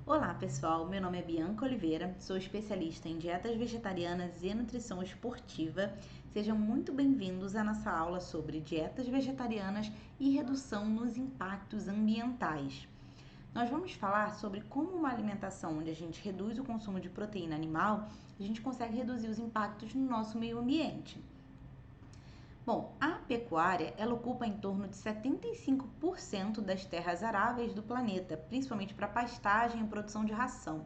Olá pessoal, meu nome é Bianca Oliveira, sou especialista em dietas vegetarianas e nutrição esportiva. Sejam muito bem-vindos à nossa aula sobre dietas vegetarianas e redução nos impactos ambientais. Nós vamos falar sobre como uma alimentação onde a gente reduz o consumo de proteína animal, a gente consegue reduzir os impactos no nosso meio ambiente. Bom, a pecuária, ela ocupa em torno de 75% das terras aráveis do planeta, principalmente para pastagem e produção de ração.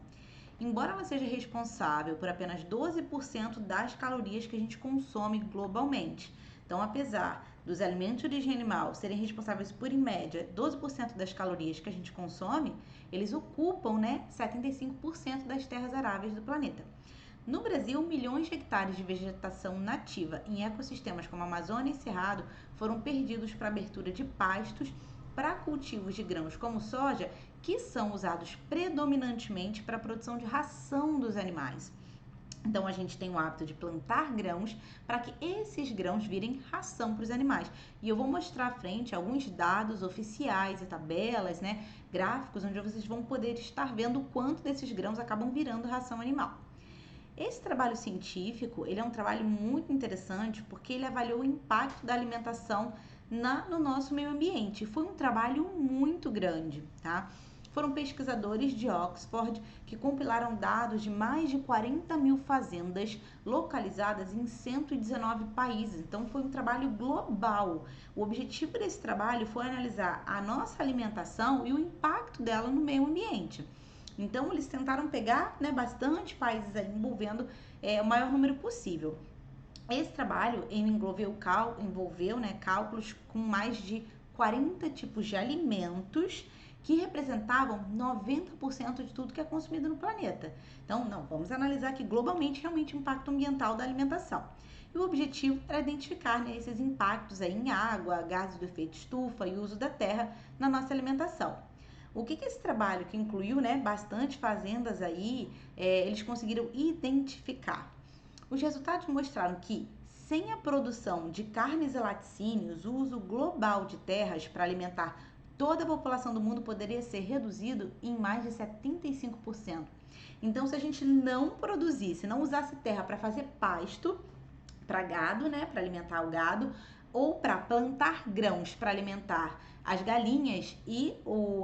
Embora ela seja responsável por apenas 12% das calorias que a gente consome globalmente. Então, apesar dos alimentos de origem animal serem responsáveis por, em média, 12% das calorias que a gente consome, eles ocupam, 75% das terras aráveis do planeta. No Brasil, milhões de hectares de vegetação nativa em ecossistemas como a Amazônia e Cerrado foram perdidos para abertura de pastos para cultivos de grãos como soja, que são usados predominantemente para a produção de ração dos animais. Então a gente tem o hábito de plantar grãos para que esses grãos virem ração para os animais. E eu vou mostrar à frente alguns dados oficiais e tabelas, gráficos, onde vocês vão poder estar vendo o quanto desses grãos acabam virando ração animal. Esse trabalho científico, ele é um trabalho muito interessante porque ele avaliou o impacto da alimentação no nosso meio ambiente. Foi um trabalho muito grande, tá? Foram pesquisadores de Oxford que compilaram dados de mais de 40 mil fazendas localizadas em 119 países. Então, foi um trabalho global. O objetivo desse trabalho foi analisar a nossa alimentação e o impacto dela no meio ambiente. Então, eles tentaram pegar bastante países aí, envolvendo o maior número possível. Esse trabalho envolveu cálculos com mais de 40 tipos de alimentos que representavam 90% de tudo que é consumido no planeta. Então, vamos analisar aqui globalmente realmente o impacto ambiental da alimentação. E o objetivo era identificar esses impactos aí em água, gases do efeito estufa e uso da terra na nossa alimentação. O que esse trabalho, que incluiu bastante fazendas aí, eles conseguiram identificar? Os resultados mostraram que, sem a produção de carnes e laticínios, o uso global de terras para alimentar toda a população do mundo poderia ser reduzido em mais de 75%. Então, se a gente não produzisse, não usasse terra para fazer pasto para gado, para alimentar o gado, ou para plantar grãos para alimentar as galinhas e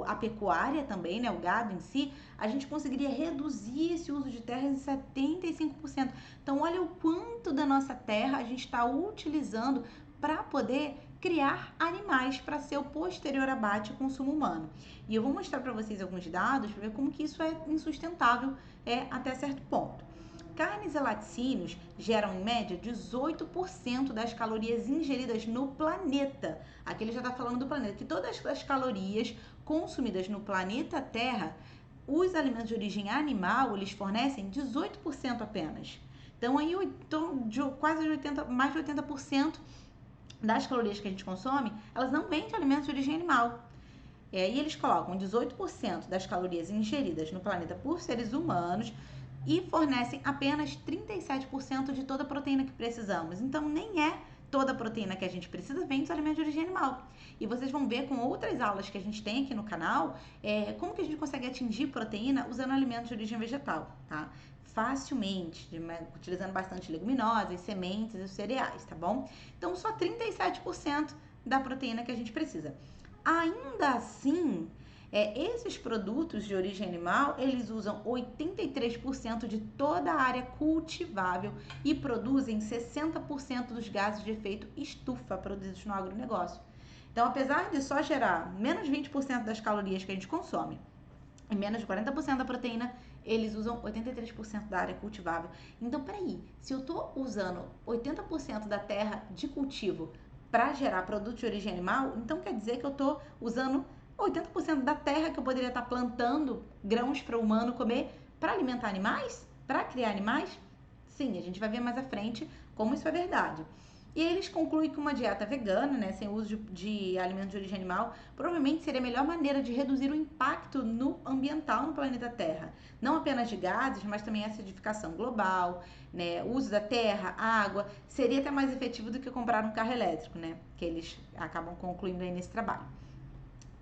a pecuária também, o gado em si, a gente conseguiria reduzir esse uso de terras em 75%. Então, olha o quanto da nossa terra a gente está utilizando para poder criar animais para ser o posterior abate e consumo humano. E eu vou mostrar para vocês alguns dados para ver como que isso é insustentável até certo ponto. Carnes e laticínios geram, em média, 18% das calorias ingeridas no planeta. Aqui ele já está falando do planeta, que todas as calorias consumidas no planeta Terra, os alimentos de origem animal, eles fornecem 18% apenas. Então, aí, mais de 80% das calorias que a gente consome, elas não vêm de alimentos de origem animal. E aí eles colocam 18% das calorias ingeridas no planeta por seres humanos e fornecem apenas 37% de toda a proteína que precisamos. Então, nem é toda a proteína que a gente precisa vem dos alimentos de origem animal. E vocês vão ver com outras aulas que a gente tem aqui no canal como que a gente consegue atingir proteína usando alimentos de origem vegetal, tá? Facilmente, utilizando bastante leguminosas, sementes e cereais, tá bom? Então, só 37% da proteína que a gente precisa. Ainda assim, esses produtos de origem animal, eles usam 83% de toda a área cultivável e produzem 60% dos gases de efeito estufa produzidos no agronegócio. Então, apesar de só gerar menos de 20% das calorias que a gente consome e menos de 40% da proteína, eles usam 83% da área cultivável. Então, peraí, se eu estou usando 80% da terra de cultivo para gerar produto de origem animal, então quer dizer que eu estou usando 80% da terra que eu poderia estar plantando grãos para o humano comer para alimentar animais? Para criar animais? Sim, a gente vai ver mais à frente como isso é verdade. E eles concluem que uma dieta vegana, sem uso de alimentos de origem animal, provavelmente seria a melhor maneira de reduzir o impacto ambiental no planeta Terra. Não apenas de gases, mas também a acidificação global, o uso da terra, água. Seria até mais efetivo do que comprar um carro elétrico, que eles acabam concluindo aí nesse trabalho.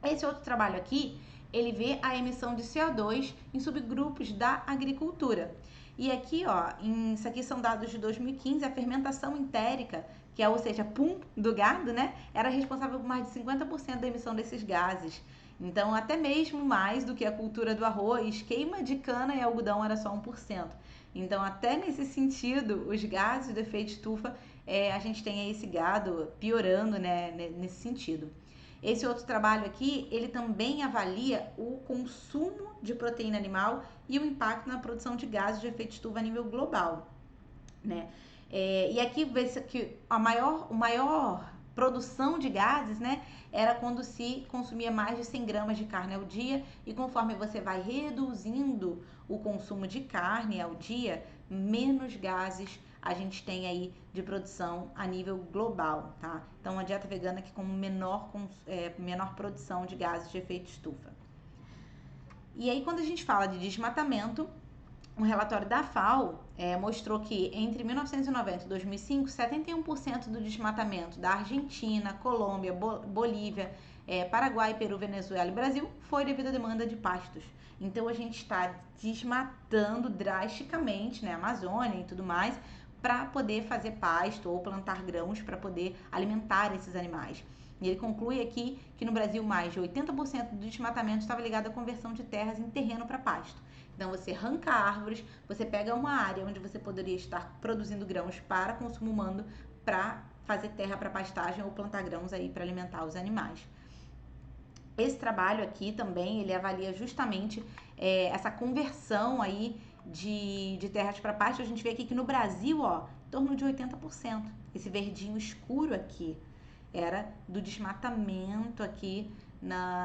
Esse outro trabalho aqui, ele vê a emissão de CO2 em subgrupos da agricultura. E aqui, ó, isso aqui são dados de 2015, a fermentação entérica, que é, ou seja, pum, do gado, né, era responsável por mais de 50% da emissão desses gases. Então, até mesmo mais do que a cultura do arroz, queima de cana e algodão era só 1%. Então, até nesse sentido, os gases do efeito estufa, a gente tem aí esse gado piorando, né, nesse sentido. Esse outro trabalho aqui, ele também avalia o consumo de proteína animal e o impacto na produção de gases de efeito estufa a nível global, né? E aqui vê-se que a maior produção de gases, né, era quando se consumia mais de 100 gramas de carne ao dia, e conforme você vai reduzindo o consumo de carne ao dia, menos gases a gente tem aí de produção a nível global, tá? Então, a dieta vegana aqui com menor produção de gases de efeito estufa. E aí, quando a gente fala de desmatamento, um relatório da FAO mostrou que entre 1990 e 2005, 71% do desmatamento da Argentina, Colômbia, Bolívia, Paraguai, Peru, Venezuela e Brasil foi devido à demanda de pastos. Então a gente está desmatando drasticamente, né, a Amazônia e tudo mais, para poder fazer pasto ou plantar grãos para poder alimentar esses animais. E ele conclui aqui que no Brasil mais de 80% do desmatamento estava ligado à conversão de terras em terreno para pasto. Então você arranca árvores, você pega uma área onde você poderia estar produzindo grãos para consumo humano para fazer terra para pastagem ou plantar grãos aí para alimentar os animais. Esse trabalho aqui também, ele avalia justamente essa conversão aí de terras para pasto. A gente vê aqui que no Brasil, ó, em torno de 80%. Esse verdinho escuro aqui era do desmatamento aqui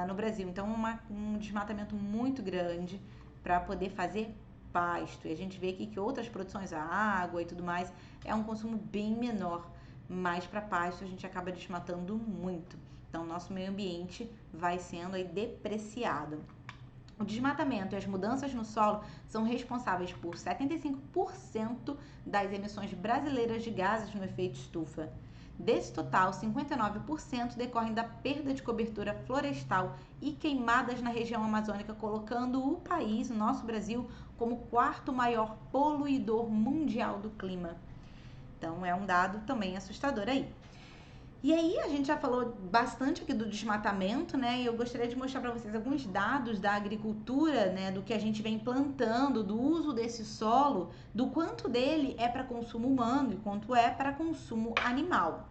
no Brasil. Então, um desmatamento muito grande para poder fazer pasto. E a gente vê aqui que outras produções, a água e tudo mais, é um consumo bem menor. Mas para pasto a gente acaba desmatando muito. Então, nosso meio ambiente vai sendo aí depreciado. O desmatamento e as mudanças no solo são responsáveis por 75% das emissões brasileiras de gases no efeito estufa. Desse total, 59% decorrem da perda de cobertura florestal e queimadas na região amazônica, colocando o país, o nosso Brasil, como o quarto maior poluidor mundial do clima. Então, é um dado também assustador aí. E aí, a gente já falou bastante aqui do desmatamento, né? E eu gostaria de mostrar para vocês alguns dados da agricultura, né? Do que a gente vem plantando, do uso desse solo, do quanto dele é para consumo humano e quanto é para consumo animal.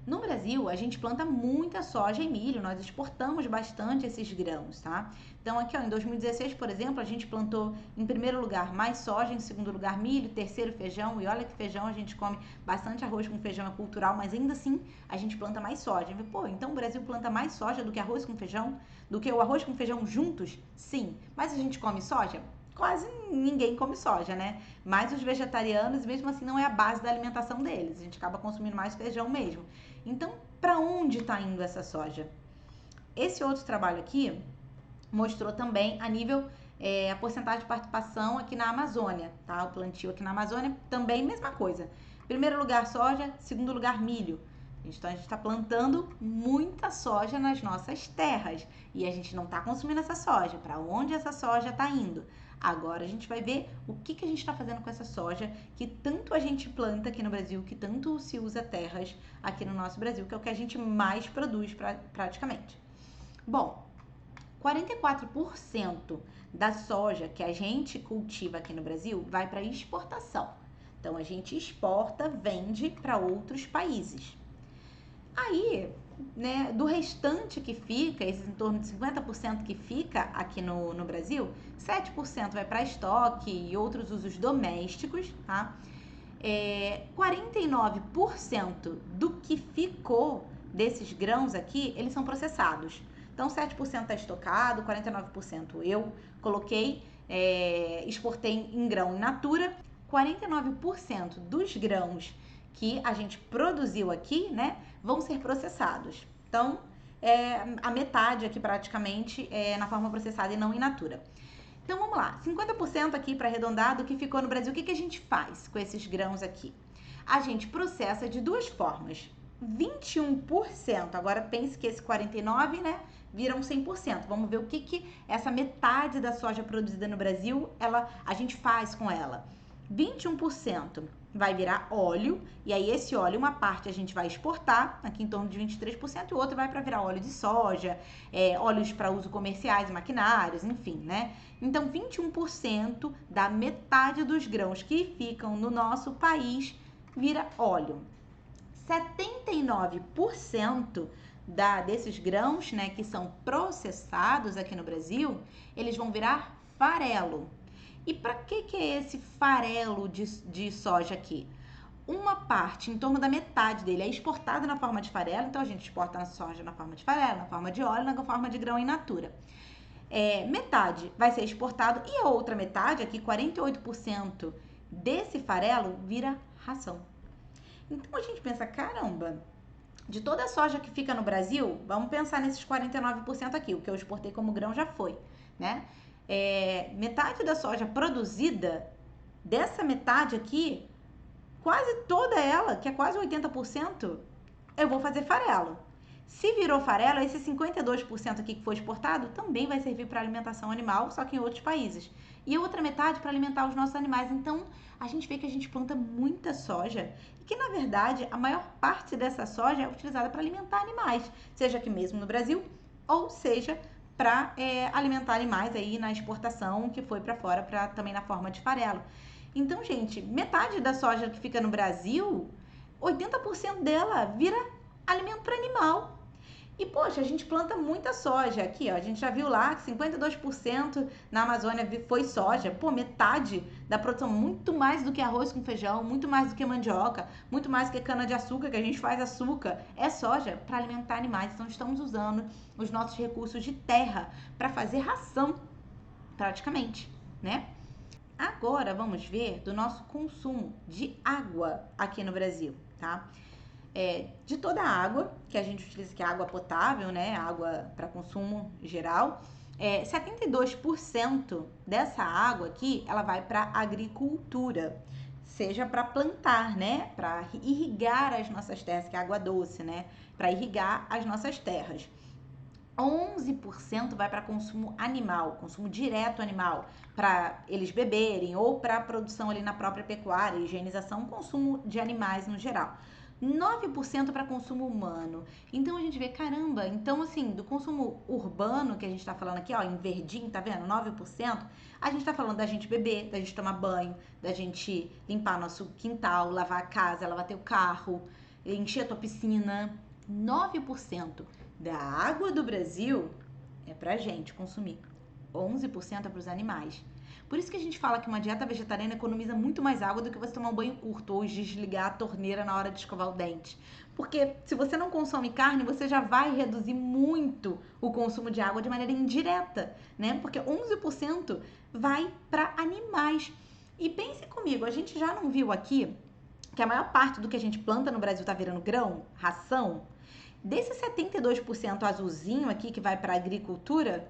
No Brasil, a gente planta muita soja e milho, nós exportamos bastante esses grãos, tá? Então, aqui ó, em 2016, por exemplo, a gente plantou em primeiro lugar mais soja, em segundo lugar milho, terceiro feijão, e olha que feijão, a gente come bastante arroz com feijão, é cultural, mas ainda assim a gente planta mais soja. Pô, então o Brasil planta mais soja do que arroz com feijão? Do que o arroz com feijão juntos? Sim. Mas a gente come soja? Quase ninguém come soja, né? Mas os vegetarianos, mesmo assim, não é a base da alimentação deles. A gente acaba consumindo mais feijão mesmo. Então, para onde está indo essa soja? Esse outro trabalho aqui mostrou também a nível a porcentagem de participação aqui na Amazônia, tá? O plantio aqui na Amazônia também mesma coisa. Primeiro lugar soja, segundo lugar milho. Então a gente está plantando muita soja nas nossas terras e a gente não está consumindo essa soja. Para onde essa soja está indo? Agora a gente vai ver o que a gente está fazendo com essa soja que tanto a gente planta aqui no Brasil, que tanto se usa terras aqui no nosso Brasil, que é o que a gente mais produz praticamente. Bom, 44% da soja que a gente cultiva aqui no Brasil vai para exportação. Então a gente exporta, vende para outros países. Aí, né, do restante que fica, esses em torno de 50% que fica aqui no Brasil, 7% vai para estoque e outros usos domésticos, tá? 49% do que ficou desses grãos aqui, eles são processados. Então, 7% está estocado, 49% eu coloquei, exportei em grão in natura. 49% dos grãos que a gente produziu aqui, né, vão ser processados. Então, a metade aqui praticamente é na forma processada e não in natura. Então, vamos lá. 50% aqui para arredondar do que ficou no Brasil. O que a gente faz com esses grãos aqui? A gente processa de duas formas. 21%, agora pense que esse 49%, né, viram 100%. Vamos ver o que essa metade da soja produzida no Brasil, a gente faz com ela. 21% vai virar óleo, e aí esse óleo, uma parte a gente vai exportar, aqui em torno de 23%, e o outro vai para virar óleo de soja, óleos para uso comerciais, maquinários, enfim, né? Então, 21% da metade dos grãos que ficam no nosso país vira óleo. 79% desses grãos, né, que são processados aqui no Brasil, eles vão virar farelo. E para que é esse farelo de soja aqui? Uma parte, em torno da metade dele, é exportada na forma de farelo. Então, a gente exporta a soja na forma de farelo, na forma de óleo, na forma de grão in natura. Metade vai ser exportado e a outra metade, aqui 48% desse farelo, vira ração. Então, a gente pensa, caramba, de toda a soja que fica no Brasil, vamos pensar nesses 49% aqui, o que eu exportei como grão já foi, né? Metade da soja produzida, dessa metade aqui, quase toda ela, que é quase 80%, eu vou fazer farelo. Se virou farelo, esse 52% aqui que foi exportado também vai servir para alimentação animal, só que em outros países. E a outra metade para alimentar os nossos animais. Então, a gente vê que a gente planta muita soja e que, na verdade, a maior parte dessa soja é utilizada para alimentar animais, seja aqui mesmo no Brasil, ou seja, para alimentar animais aí na exportação que foi para fora, também na forma de farelo. Então, gente, metade da soja que fica no Brasil, 80% dela vira alimento para animal. E, poxa, a gente planta muita soja aqui, ó. A gente já viu lá que 52% na Amazônia foi soja. Pô, metade da produção, muito mais do que arroz com feijão, muito mais do que mandioca, muito mais do que cana-de-açúcar, que a gente faz açúcar. É soja para alimentar animais. Então, estamos usando os nossos recursos de terra para fazer ração, praticamente, né? Agora, vamos ver do nosso consumo de água aqui no Brasil, tá? De toda a água que a gente utiliza, que é água potável, né, água para consumo geral, 72% dessa água aqui, ela vai para agricultura, seja para plantar, né, para irrigar as nossas terras, que é água doce, né, para irrigar as nossas terras. 11% vai para consumo animal, consumo direto animal, para eles beberem ou para produção ali na própria pecuária, higienização, consumo de animais no geral. 9% para consumo humano. Então a gente vê, caramba, então assim, do consumo urbano que a gente tá falando aqui, ó, em verdinho, tá vendo? 9%, a gente tá falando da gente beber, da gente tomar banho, da gente limpar nosso quintal, lavar a casa, lavar teu carro, encher a tua piscina. 9% da água do Brasil é pra gente consumir. 11% é para os animais. Por isso que a gente fala que uma dieta vegetariana economiza muito mais água do que você tomar um banho curto ou desligar a torneira na hora de escovar o dente. Porque se você não consome carne, você já vai reduzir muito o consumo de água de maneira indireta, né? Porque 11% vai para animais. E pense comigo, a gente já não viu aqui que a maior parte do que a gente planta no Brasil tá virando grão, ração? Desse 72% azulzinho aqui que vai para a agricultura,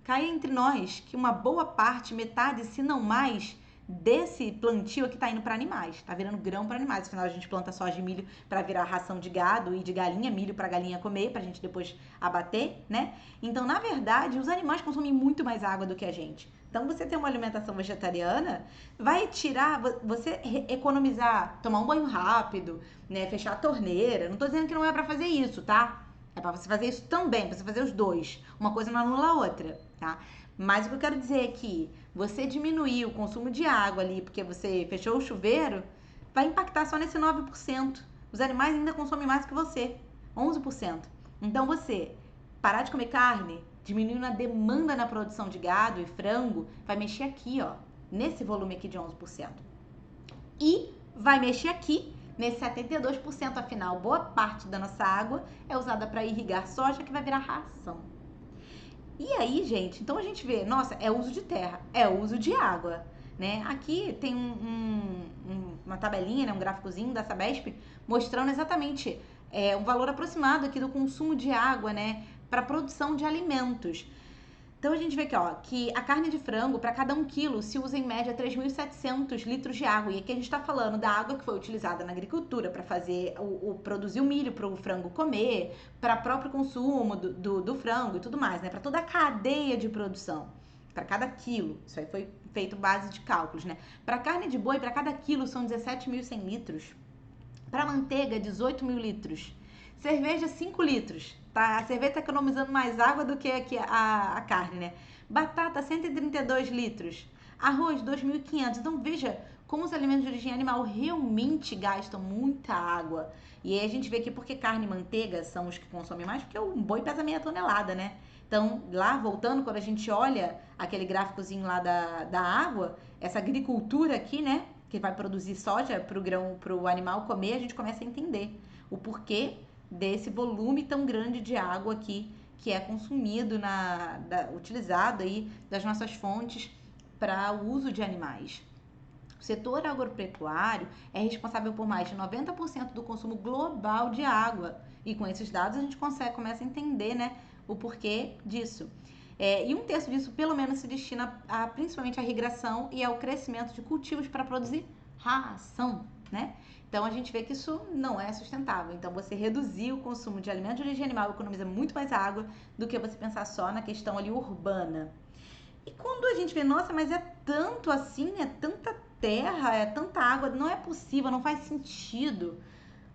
cai entre nós que uma boa parte, metade, se não mais, desse plantio aqui tá indo para animais, tá virando grão para animais. Afinal, a gente planta soja e milho para virar ração de gado e de galinha, milho para galinha comer, pra gente depois abater, né? Então, na verdade, os animais consomem muito mais água do que a gente. Então, você ter uma alimentação vegetariana vai tirar, você economizar, tomar um banho rápido, né? Fechar a torneira. Não tô dizendo que não é para fazer isso, tá? É para você fazer isso também, para você fazer os dois. Uma coisa não anula a outra, tá? Mas o que eu quero dizer é que você diminuir o consumo de água ali porque você fechou o chuveiro, vai impactar só nesse 9%. Os animais ainda consomem mais que você, 11%. Então você parar de comer carne, diminuindo a demanda na produção de gado e frango, vai mexer aqui, ó, nesse volume aqui de 11%. E vai mexer aqui nesse 72%, afinal, boa parte da nossa água é usada para irrigar soja, que vai virar ração. E aí, gente, então a gente vê, nossa, é uso de terra, é uso de água, né? Aqui tem uma tabelinha, né, um gráficozinho da Sabesp mostrando exatamente um valor aproximado aqui do consumo de água, né, para produção de alimentos. Então a gente vê aqui, ó, que a carne de frango, para cada 1 quilo, se usa em média 3.700 litros de água. E aqui a gente está falando da água que foi utilizada na agricultura para fazer produzir o milho para o frango comer, para próprio consumo do frango e tudo mais, né? Para toda a cadeia de produção, para cada quilo. Isso aí foi feito base de cálculos, né? Para carne de boi, para cada quilo são 17.100 litros. Para manteiga, 18.000 litros. Cerveja, 5 litros. Tá? A cerveja está economizando mais água do que a carne, né? Batata, 132 litros. Arroz, 2.500. Então, veja como os alimentos de origem animal realmente gastam muita água. E aí a gente vê aqui porque carne e manteiga são os que consomem mais, porque o boi pesa meia tonelada, né? Então, lá, voltando, quando a gente olha aquele gráficozinho lá da água, essa agricultura aqui, né? Que vai produzir soja para o animal comer, a gente começa a entender o porquê desse volume tão grande de água aqui que é consumido, utilizado aí das nossas fontes para o uso de animais. O setor agropecuário é responsável por mais de 90% do consumo global de água. E com esses dados a gente começa a entender, né, o porquê disso. E 1/3 disso, pelo menos, se destina principalmente à irrigação e ao crescimento de cultivos para produzir ração, né? Então a gente vê que isso não é sustentável. Então você reduzir o consumo de alimentos de origem animal economiza muito mais água do que você pensar só na questão ali urbana. E quando a gente vê, nossa, mas é tanto assim, é tanta terra, é tanta água, não é possível, não faz sentido.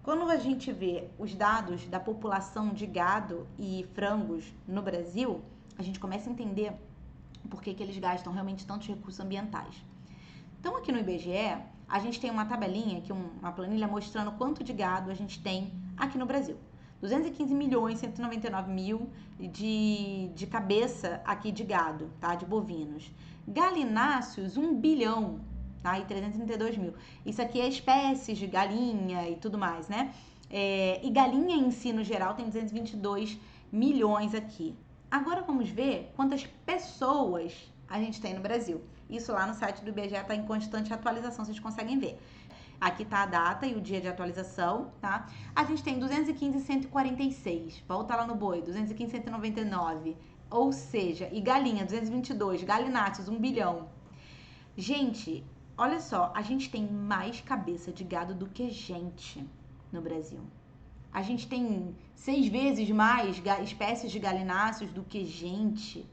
Quando a gente vê os dados da população de gado e frangos no Brasil, a gente começa a entender por que eles gastam realmente tantos recursos ambientais. Então, aqui no IBGE, a gente tem uma tabelinha, aqui uma planilha mostrando quanto de gado a gente tem aqui no Brasil. 215.199.000 de cabeça aqui de gado, tá? De bovinos. Galináceos, 1 bilhão, tá? E 332 mil. Isso aqui é espécies de galinha e tudo mais, né? E galinha em si, no geral, tem 222 milhões aqui. Agora vamos ver quantas pessoas a gente tem no Brasil. Isso lá no site do IBGE está em constante atualização, vocês conseguem ver. Aqui tá a data e o dia de atualização, tá? A gente tem 215.146. Volta lá no boi, 215.199. Ou seja, e galinha, 222. Galináceos, 1 bilhão. Gente, olha só, a gente tem mais cabeça de gado do que gente no Brasil. A gente tem 6 vezes mais espécies de galináceos do que gente.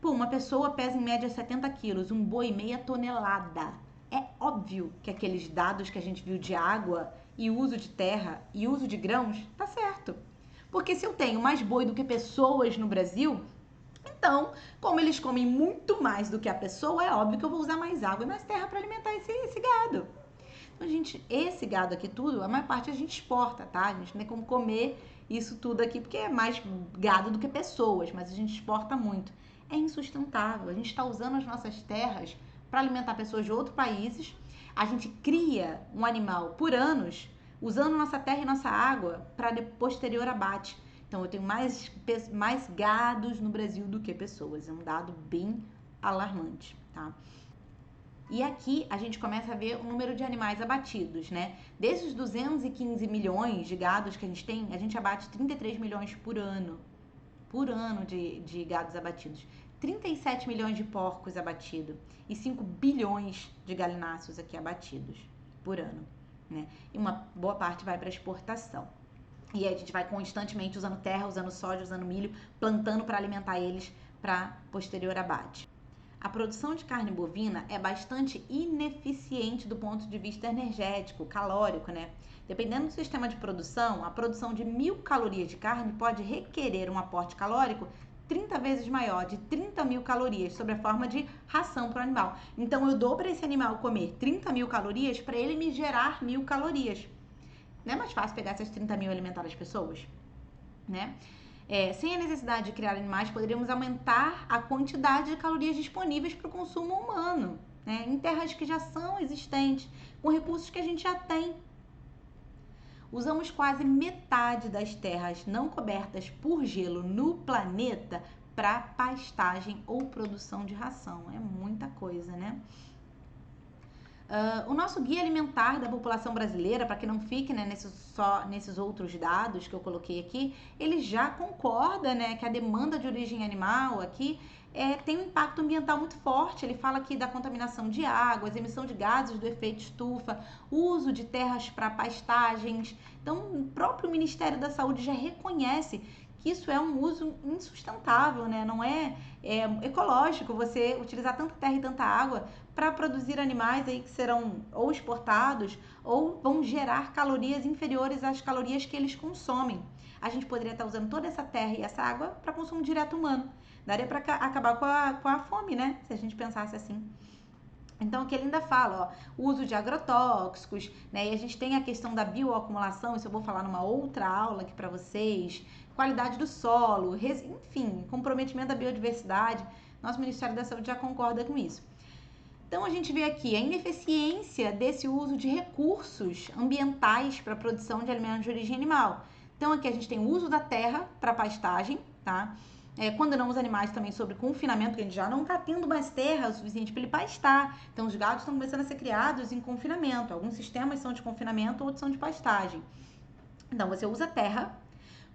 Pô, uma pessoa pesa em média 70 quilos, um boi meia tonelada. É óbvio que aqueles dados que a gente viu de água e uso de terra e uso de grãos, tá certo. Porque se eu tenho mais boi do que pessoas no Brasil, então, como eles comem muito mais do que a pessoa, é óbvio que eu vou usar mais água e mais terra para alimentar esse gado. Então, gente, esse gado aqui tudo, a maior parte a gente exporta, tá? A gente não tem como comer isso tudo aqui, porque é mais gado do que pessoas, mas a gente exporta muito. É insustentável. A gente está usando as nossas terras para alimentar pessoas de outros países. A gente cria um animal por anos, usando nossa terra e nossa água para posterior abate. Então, eu tenho mais gados no Brasil do que pessoas. É um dado bem alarmante, tá? E aqui a gente começa a ver o número de animais abatidos, né? Desses 215 milhões de gados que a gente abate 33 milhões por ano de gados abatidos. 37 milhões de porcos abatidos e 5 bilhões de galináceos aqui abatidos por ano, né? E uma boa parte vai para exportação. E aí a gente vai constantemente usando terra, usando soja, usando milho, plantando para alimentar eles para posterior abate. A produção de carne bovina é bastante ineficiente do ponto de vista energético, calórico, né? Dependendo do sistema de produção, a produção de 1.000 calorias de carne pode requerer um aporte calórico 30 vezes maior, de 30.000 calorias, sob a forma de ração para o animal. Então, eu dou para esse animal comer 30.000 calorias para ele me gerar 1.000 calorias. Não é mais fácil pegar essas 30.000 e alimentar as pessoas, né? Sem a necessidade de criar animais, poderíamos aumentar a quantidade de calorias disponíveis para o consumo humano, né? Em terras que já são existentes, com recursos que a gente já tem. Usamos quase metade das terras não cobertas por gelo no planeta para pastagem ou produção de ração. É muita coisa, né? O nosso guia alimentar da população brasileira, para que não fique, né, só nesses outros dados que eu coloquei aqui, ele já concorda, né, que a demanda de origem animal aqui tem um impacto ambiental muito forte. Ele fala aqui da contaminação de águas, emissão de gases do efeito estufa, uso de terras para pastagens. Então, o próprio Ministério da Saúde já reconhece que isso é um uso insustentável, né? Não é ecológico você utilizar tanta terra e tanta água para produzir animais aí que serão ou exportados ou vão gerar calorias inferiores às calorias que eles consomem. A gente poderia estar usando toda essa terra e essa água para consumo direto humano. Daria para acabar com a fome, né? Se a gente pensasse assim. Então, aqui ele ainda fala, ó, uso de agrotóxicos, né? E a gente tem a questão da bioacumulação, isso eu vou falar numa outra aula aqui para vocês. Qualidade do solo, enfim, comprometimento da biodiversidade. Nosso Ministério da Saúde já concorda com isso. Então, a gente vê aqui a ineficiência desse uso de recursos ambientais para a produção de alimentos de origem animal. Então, aqui a gente tem o uso da terra para pastagem, tá? Condenamos animais também sobre confinamento, que a gente já não está tendo mais terra o suficiente para ele pastar. Então, os gados estão começando a ser criados em confinamento. Alguns sistemas são de confinamento, outros são de pastagem. Então, você usa terra,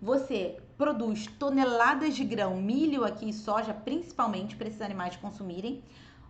você produz toneladas de grão, milho aqui e soja, principalmente para esses animais consumirem.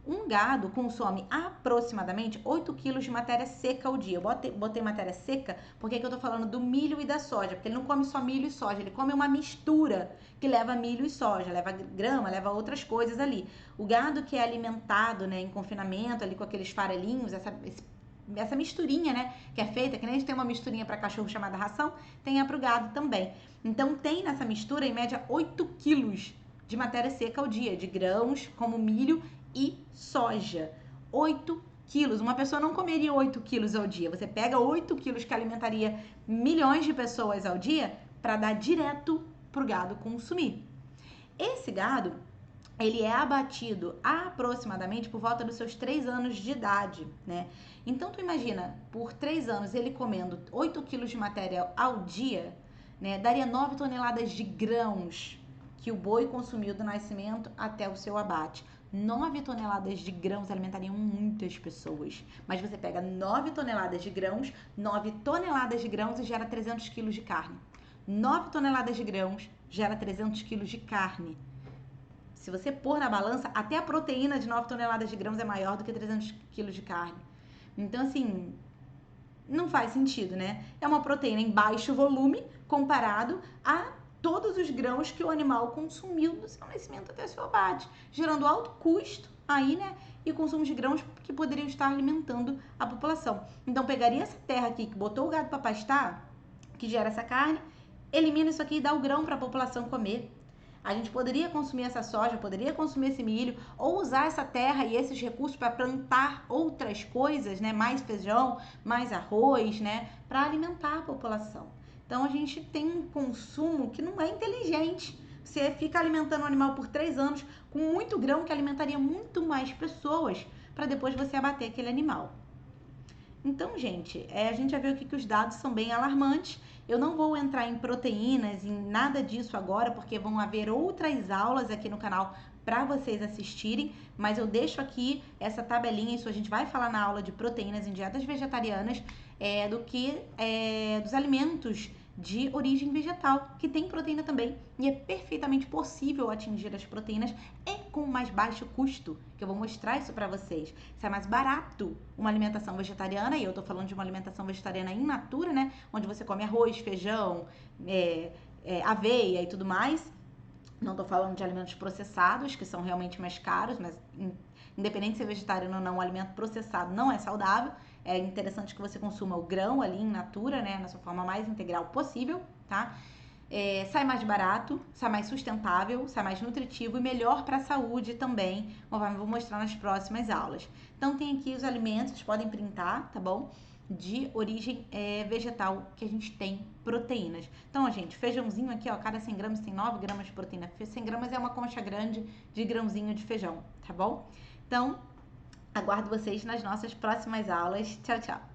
Um gado consome aproximadamente 8 quilos de matéria seca ao dia. Eu botei matéria seca porque eu tô falando do milho e da soja, porque ele não come só milho e soja, ele come uma mistura que leva milho e soja, leva grama, leva outras coisas ali. O gado que é alimentado, né, em confinamento, ali com aqueles farelinhos, essa misturinha, né, que é feita, que nem a gente tem uma misturinha para cachorro chamada ração, tem para o gado também. Então tem nessa mistura, em média, 8 quilos de matéria seca ao dia, de grãos como milho e soja. 8 quilos. Uma pessoa não comeria 8 quilos ao dia. Você pega 8 quilos que alimentaria milhões de pessoas ao dia para dar direto pro gado consumir. Esse gado, ele é abatido aproximadamente por volta dos seus 3 anos de idade, né? Então, tu imagina, por 3 anos ele comendo 8 quilos de matéria ao dia, né? Daria 9 toneladas de grãos que o boi consumiu do nascimento até o seu abate. 9 toneladas de grãos alimentariam muitas pessoas. Mas você pega 9 toneladas de grãos, 9 toneladas de grãos e gera 300 quilos de carne. 9 toneladas de grãos gera 300 quilos de carne. Se você pôr na balança, até a proteína de 9 toneladas de grãos é maior do que 300 quilos de carne. Então, assim, não faz sentido, né? É uma proteína em baixo volume comparado a todos os grãos que o animal consumiu do seu nascimento até o seu abate, gerando alto custo aí, né? E consumo de grãos que poderiam estar alimentando a população. Então, pegaria essa terra aqui que botou o gado para pastar, que gera essa carne, elimina isso aqui e dá o grão para a população comer. A gente poderia consumir essa soja, poderia consumir esse milho, ou usar essa terra e esses recursos para plantar outras coisas, né? Mais feijão, mais arroz, né? Para alimentar a população. Então a gente tem um consumo que não é inteligente. Você fica alimentando o animal por 3 anos com muito grão que alimentaria muito mais pessoas para depois você abater aquele animal. Então, gente, a gente já viu aqui que os dados são bem alarmantes. Eu não vou entrar em proteínas, em nada disso agora, porque vão haver outras aulas aqui no canal para vocês assistirem, mas eu deixo aqui essa tabelinha, isso a gente vai falar na aula de proteínas em dietas vegetarianas, dos alimentos de origem vegetal, que tem proteína também, e é perfeitamente possível atingir as proteínas e com mais baixo custo, que eu vou mostrar isso para vocês. Se é mais barato uma alimentação vegetariana, e eu tô falando de uma alimentação vegetariana in natura, né, onde você come arroz, feijão, aveia e tudo mais. Não tô falando de alimentos processados, que são realmente mais caros, mas independente de ser vegetariano ou não, o alimento processado não é saudável. É interessante que você consuma o grão ali in natura, né, na sua forma mais integral possível, tá? Sai mais barato, sai mais sustentável, sai mais nutritivo e melhor para a saúde também, conforme eu vou mostrar nas próximas aulas. Então tem aqui os alimentos, vocês podem printar, tá bom? De origem vegetal que a gente tem proteínas. Então, gente, feijãozinho aqui, ó, cada 100 gramas tem 9 gramas de proteína. 100 gramas é uma concha grande de grãozinho de feijão, tá bom? Então, aguardo vocês nas nossas próximas aulas. Tchau, tchau!